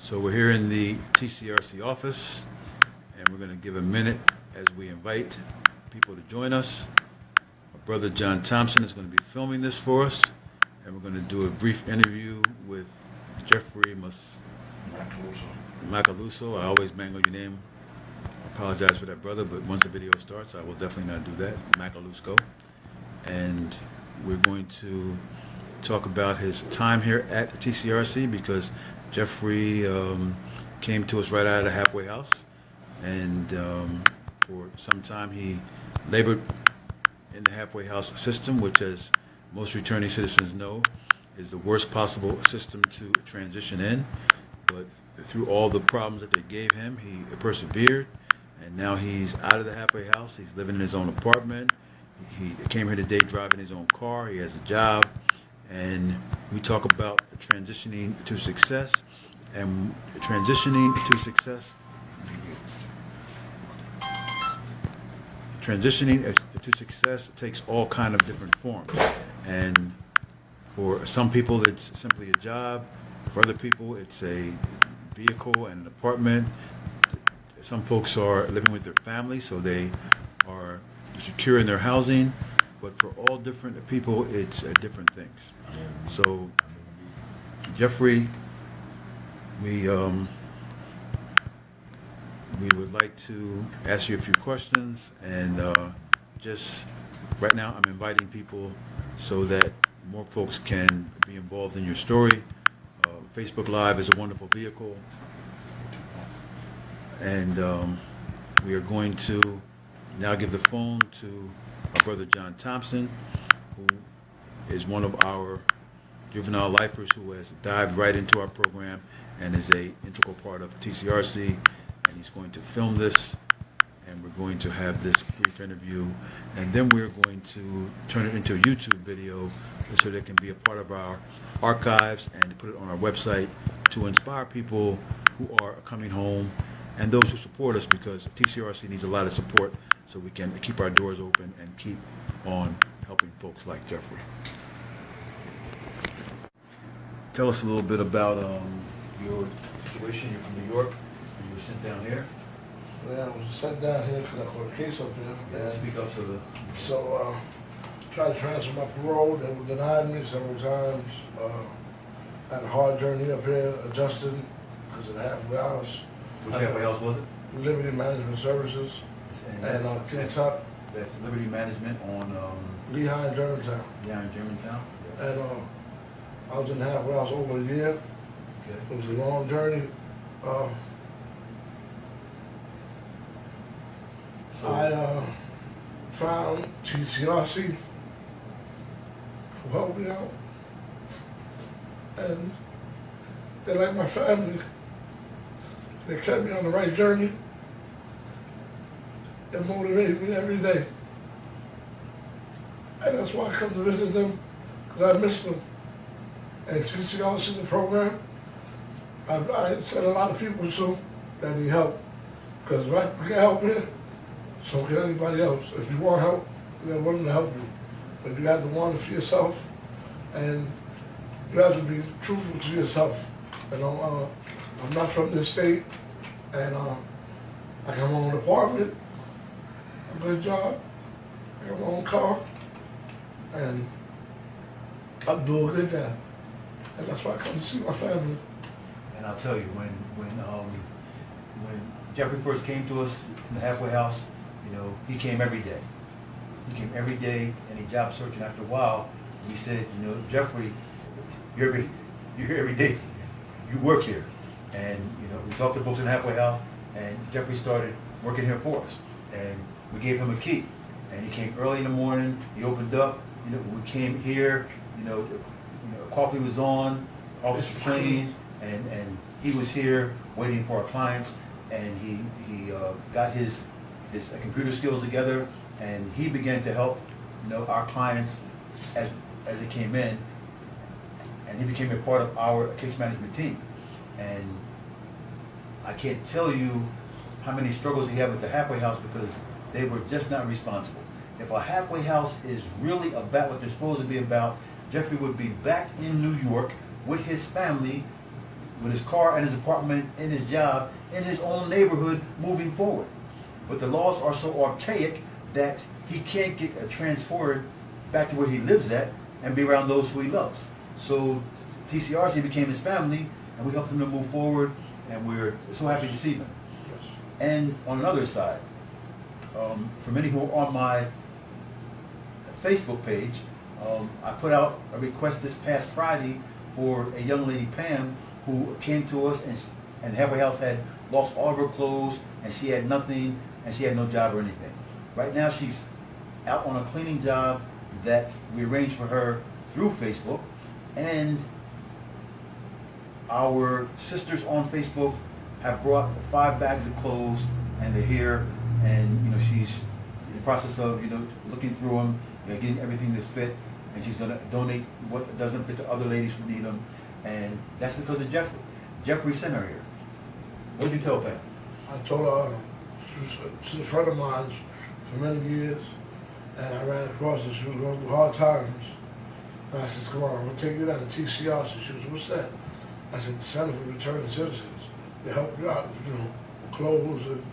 So we're here in the TCRC office, and we're going to give a minute as we invite people to join us. My brother John Thompson is going to be filming this for us, and we're going to do a brief interview with Jeffery Macaluso. I always mangle your name. I apologize for that, brother, but once the video starts, I will definitely not do that. Macaluso. And we're going to talk about his time here at TCRC, because Jeffery came to us right out of the halfway house, and for some time he labored in the halfway house system, which, as most returning citizens know, is the worst possible system to transition in. But through all the problems that they gave him, he persevered, and now he's out of the halfway house. He's living in his own apartment. He came here today driving his own car. He has a job, and we talk about transitioning to success. And transitioning to success takes all kind of different forms. And for some people, it's simply a job. For other people, it's a vehicle and an apartment. Some folks are living with their family, so they are secure in their housing. But for all different people, it's different things. So, Jeffery, we would like to ask you a few questions, and just right now I'm inviting people so that more folks can be involved in your story. Facebook Live is a wonderful vehicle, and we are going to now give the phone to our brother John Thompson, who is one of our juvenile lifers who has dived right into our program and is a integral part of TCRC, and he's going to film this, and we're going to have this brief interview, and then we're going to turn it into a YouTube video so that it can be a part of our archives and put it on our website to inspire people who are coming home and those who support us, because TCRC needs a lot of support so we can keep our doors open and keep on helping folks like Jeffery. Tell us a little bit about your situation. You're from New York, and you were sent down here. Yeah, I was sent down here for a case up there. Yeah, speak up to the... So, tried to transfer my parole. They were denied me several times. Had a hard journey up here, adjusting because of the halfway house. Which halfway house was it? Liberty Management Services. And Kentucky. That's Liberty Management on... Lehigh and Germantown. Yeah, in Germantown. Yes. And I was in the halfway house over a year. Okay. It was a long journey. I found TCRC who helped me out, and they're like my family. They kept me on the right journey. They motivated me every day, and that's why I come to visit them, because I miss them. And TCRC, the program, I sent a lot of people to that need help, because if I can help here, so can anybody else. If you want help, they're willing to help you. But you have to want it for yourself, and you have to be truthful to yourself. You know, I'm not from this state, and I got my own apartment, a good job, I got my own car, and I do a good job. And that's why I come to see my family. And I'll tell you, when Jeffery first came to us from the halfway house, you know, he came every day. He came every day, and he job searching. After a while, we said, you know, Jeffery, you're here every day. You work here. And, you know, we talked to folks in the halfway house, and Jeffery started working here for us. And we gave him a key. And he came early in the morning, he opened up, you know, we came here, coffee was on, office was clean, and he was here waiting for our clients, and he got his computer skills together, and he began to help, you know, our clients as they came in, and he became a part of our case management team. And I can't tell you how many struggles he had with the halfway house, because they were just not responsible. If a halfway house is really about what they're supposed to be about, Jeffery would be back in New York with his family, with his car and his apartment and his job in his own neighborhood moving forward. But the laws are so archaic that he can't get transferred back to where he lives at and be around those who he loves. So TCRC became his family, and we helped him to move forward, and we're so happy to see them. Yes. And on another side, for many who are on my Facebook page, I put out a request this past Friday for a young lady, Pam, who came to us and Halfway House had lost all of her clothes, and she had nothing, and she had no job or anything. Right now she's out on a cleaning job that we arranged for her through Facebook, and our sisters on Facebook have brought 5 bags of clothes, and they're here, and she's in the process of looking through them, getting everything that's fit, and she's going to donate what doesn't fit to other ladies who need them, and that's because of Jeffrey. Jeffrey sent her here. What did you tell Pam? I told her she's a friend of mine for many years, and I ran across her. She was going through hard times, and I said, "Come on, I'm going to take you down to TCRC." She was, "What's that?" I said, "The Center for Returning Citizens. They help you out, clothes and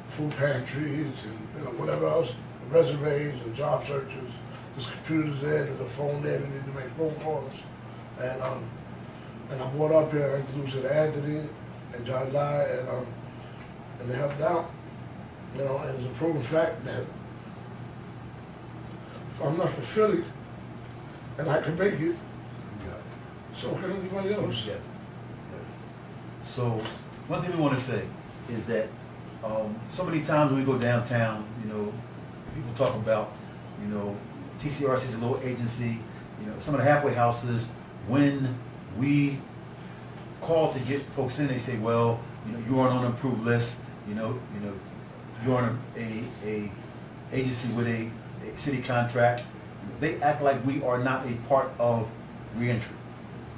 food pantries and whatever else, resumes and job searches. There's computers there, there's a phone there. We need to make phone calls." And I brought up here, I introduced her to Anthony and John Dye, and they helped out. And it's a proven fact that if I'm not fulfilling and I can make it, so can anybody else. Yeah. Yes. So one thing we want to say is that so many times when we go downtown, people talk about, TCRC is a little agency. Some of the halfway houses, when we call to get folks in, they say, "Well, you're on an unapproved list. You're on a agency with a city contract." They act like we are not a part of reentry.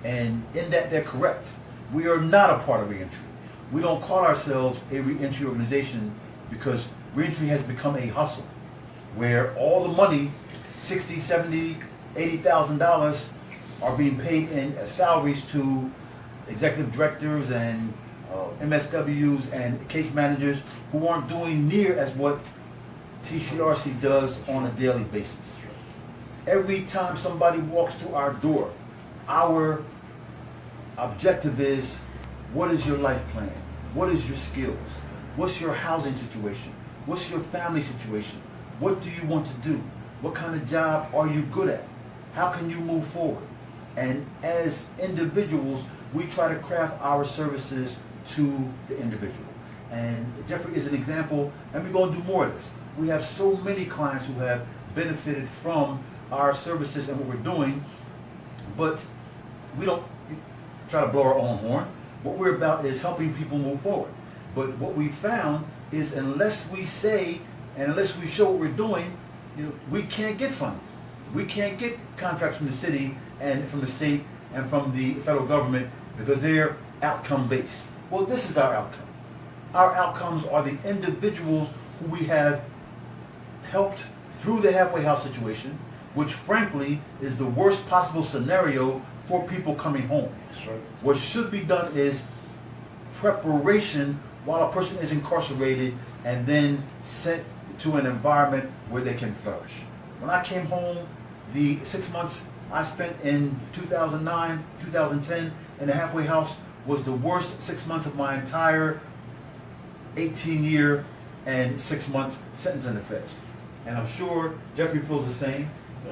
And in that, they're correct. We are not a part of reentry. We don't call ourselves a reentry organization because reentry has become a hustle where all the money, $60,000, $70,000, $80,000, are being paid in salaries to executive directors and MSWs and case managers who aren't doing near as what TCRC does on a daily basis. Every time somebody walks through our door, our objective is, what is your life plan? What is your skills? What's your housing situation? What's your family situation? What do you want to do? What kind of job are you good at? How can you move forward? And as individuals, we try to craft our services to the individual. And Jeffrey is an example, and we're going to do more of this. We have so many clients who have benefited from our services and what we're doing, but we don't try to blow our own horn. What we're about is helping people move forward. But what we found is unless we say and unless we show what we're doing, we can't get funding. We can't get contracts from the city and from the state and from the federal government because they're outcome based. Well, this is our outcome. Our outcomes are the individuals who we have helped through the halfway house situation, which frankly is the worst possible scenario for people coming home. That's right. What should be done is preparation while a person is incarcerated and then sent to an environment where they can flourish. When I came home, the 6 months I spent in 2009, 2010 in the halfway house was the worst 6 months of my entire 18-year and 6 months sentence in the feds. And I'm sure Jeffrey feels the same.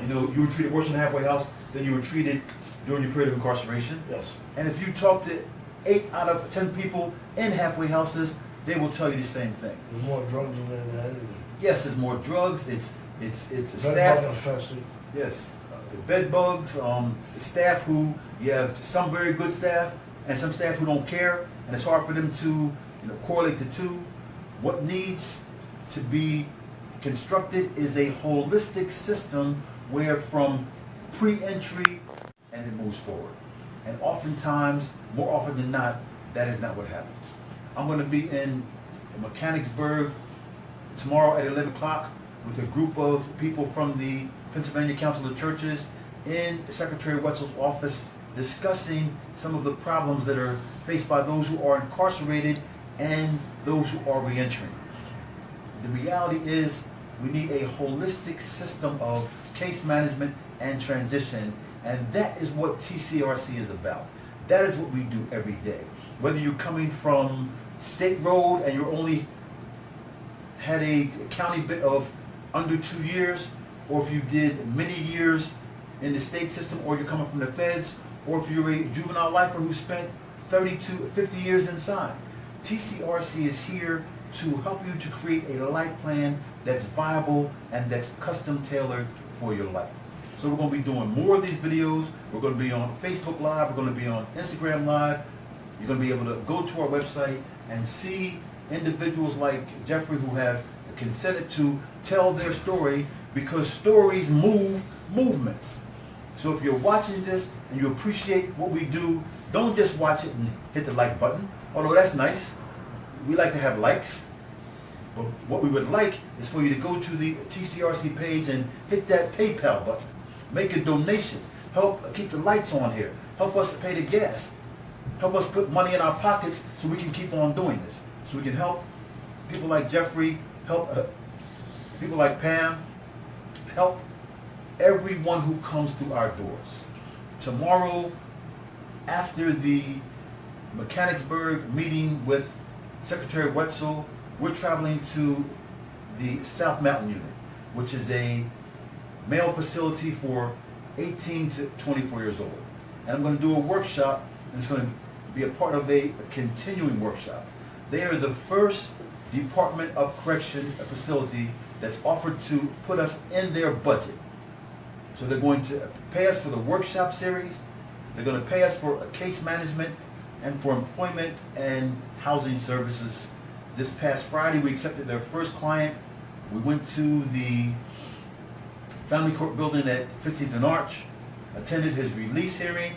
You were treated worse in the halfway house than you were treated during your period of incarceration. Yes. And if you talk to 8 out of 10 people in halfway houses, they will tell you the same thing. There's more drugs in there than anything. Yes, there's more drugs. It's a staff. Bed bug infested. Yes, the bed bugs. Staff who you have some very good staff and some staff who don't care, and it's hard for them to correlate the two. What needs to be constructed is a holistic system where from pre-entry and it moves forward. And oftentimes, more often than not, that is not what happens. I'm going to be in Mechanicsburg tomorrow at 11 o'clock with a group of people from the Pennsylvania Council of Churches in Secretary Wetzel's office discussing some of the problems that are faced by those who are incarcerated and those who are reentering. The reality is we need a holistic system of case management and transition, and that is what TCRC is about. That is what we do every day. Whether you're coming from State Road and you're only had a county bit of under 2 years, or if you did many years in the state system, or you're coming from the feds, or if you're a juvenile lifer who spent 30 to 50 years inside. TCRC is here to help you to create a life plan that's viable and that's custom tailored for your life. So we're going to be doing more of these videos. We're going to be on Facebook Live. We're going to be on Instagram Live. You're going to be able to go to our website and see individuals like Jeffrey who have consented to tell their story, because stories move movements. So if you're watching this and you appreciate what we do, don't just watch it and hit the like button, although that's nice. We like to have likes. But what we would like is for you to go to the TCRC page and hit that PayPal button. Make a donation. Help keep the lights on here. Help us pay the gas. Help us put money in our pockets so we can keep on doing this. So we can help people like Jeffrey, help people like Pam, help everyone who comes through our doors. Tomorrow, after the Mechanicsburg meeting with Secretary Wetzel, we're traveling to the South Mountain Unit, which is a male facility for 18 to 24 years old. And I'm going to do a workshop, and it's going to be a part of a continuing workshop. They are the first Department of Correction facility that's offered to put us in their budget. So they're going to pay us for the workshop series, they're going to pay us for case management and for employment and housing services. This past Friday, we accepted their first client. We went to the Family Court building at 15th and Arch, attended his release hearing,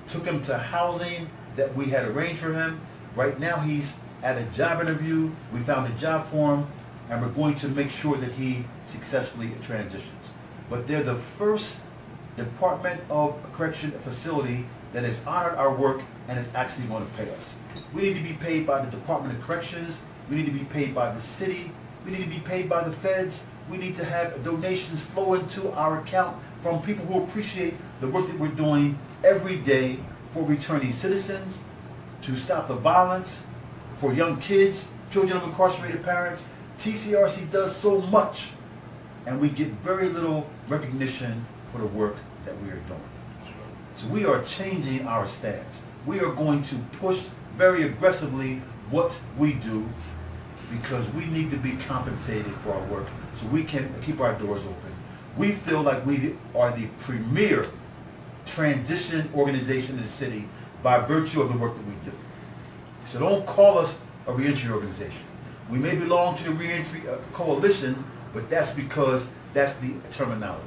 took him to housing that we had arranged for him. Right now he's at a job interview. We found a job for him, and we're going to make sure that he successfully transitions. But they're the first Department of Correction facility that has honored our work and is actually going to pay us. We need to be paid by the Department of Corrections. We need to be paid by the city. We need to be paid by the feds. We need to have donations flow into our account from people who appreciate the work that we're doing every day for returning citizens, to stop the violence, for young kids, children of incarcerated parents. TCRC does so much, and we get very little recognition for the work that we are doing. So we are changing our stance. We are going to push very aggressively what we do, because we need to be compensated for our work so we can keep our doors open. We feel like we are the premier transition organization in the city by virtue of the work that we do. So don't call us a reentry organization. We may belong to the reentry coalition, but that's because that's the terminology.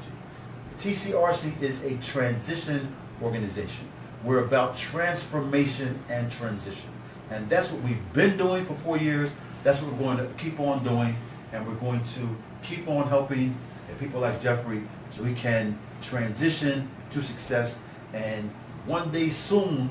TCRC is a transition organization. We're about transformation and transition. And that's what we've been doing for 4 years. That's what we're going to keep on doing. And we're going to keep on helping people like Jeffrey so we can transition to success. And one day soon,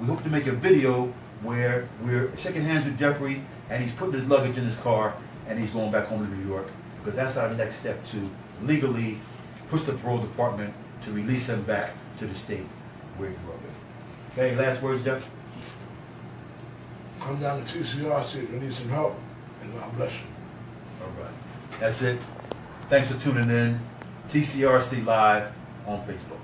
we hope to make a video where we're shaking hands with Jeffrey and he's putting his luggage in his car and he's going back home to New York, because that's our next step to legally push the parole department to release him back to the state where he grew up in. Okay, last words, Jeff? Come down to TCRC if you need some help, and God bless you. All right. That's it. Thanks for tuning in. TCRC Live on Facebook.